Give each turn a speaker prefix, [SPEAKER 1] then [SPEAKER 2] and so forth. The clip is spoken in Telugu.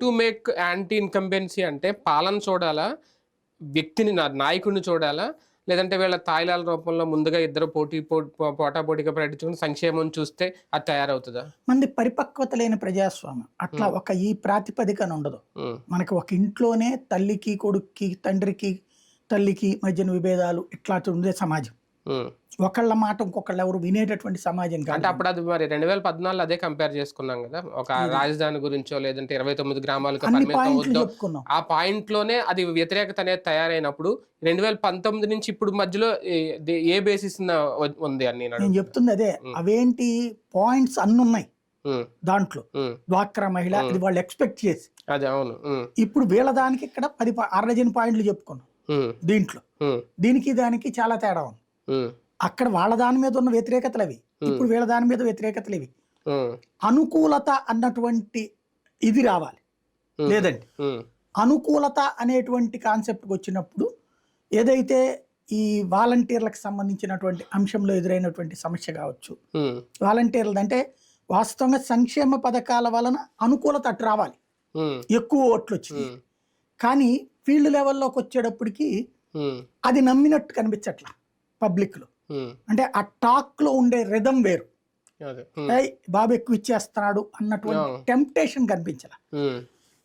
[SPEAKER 1] టు మేక్ యాంటీ ఇన్కంబెన్సీ అంటే పాలన చూడాలా, వ్యక్తిని నాయకుడిని చూడాలా, లేదంటే వీళ్ళ తాయిలాల రూపంలో ముందుగా ఇద్దరు పోటాపోటీగా ప్రకటించుకుని సంక్షేమం చూస్తే అది తయారవుతుందా?
[SPEAKER 2] మంది పరిపక్వత లేని ప్రజాస్వామ్యం అట్లా ఒక ఈ ప్రాతిపదికన ఉండదు. మనకి ఒక ఇంట్లోనే తల్లికి కొడుక్కి తండ్రికి తల్లికి మధ్యన విభేదాలు ఇట్లా ఉండే సమాజం. ఒకళ్ళ మాట ఇంకొకళ్ళు ఎవరు వినేటటువంటి సమాజం కాదు.
[SPEAKER 1] అంటే అప్పుడు అది మరి 2014 అదే కంపేర్ చేసుకున్నాం కదా, ఒక రాజధాని గురించో లేదంటే 29 గ్రామాలకు ఆ పాయింట్ లోనే అది వ్యతిరేకత అనేది తయారైనప్పుడు 2019 నుంచి ఇప్పుడు మధ్యలో ఏ బేసిస్ ఉంది అని
[SPEAKER 2] నేను చెప్తుంది అదే. అవేంటి పాయింట్స్ అన్ని ఉన్నాయి దాంట్లో. డ్వాక్రా మహిళ ఇది వాళ్ళు ఎక్స్పెక్ట్ చేసి
[SPEAKER 1] అదే అవును.
[SPEAKER 2] ఇప్పుడు వీళ్ళ దానికి ఇక్కడ 10 పాయింట్లు చెప్పుకున్నాం దీంట్లో. దీనికి దానికి చాలా తేడా ఉంది. అక్కడ వాళ్ళ దాని మీద ఉన్న వ్యతిరేకతలు అవి, ఇప్పుడు వీళ్ళ దాని మీద వ్యతిరేకతలు ఇవి. అనుకూలత అన్నటువంటి ఇది రావాలి. లేదండి, అనుకూలత అనేటువంటి కాన్సెప్ట్కి వచ్చినప్పుడు ఏదైతే ఈ వాలంటీర్లకు సంబంధించినటువంటి అంశంలో ఎదురైనటువంటి సమస్య కావచ్చు, వాలంటీర్లు అంటే వాస్తవంగా సంక్షేమ పథకాల వలన అనుకూలత అటు రావాలి, ఎక్కువ ఓట్లు వచ్చింది. కానీ ఫీల్డ్ లెవెల్లోకి వచ్చేటప్పటికి అది నమ్మినట్టు కనిపించట్లా పబ్లిక్ లో. అంటే ఆ టాక్ లో ఉండే రిథం వేరు. బాబు ఎక్కువ ఇచ్చేస్తున్నాడు అన్నటువంటి టెంప్టేషన్ కనిపించాల.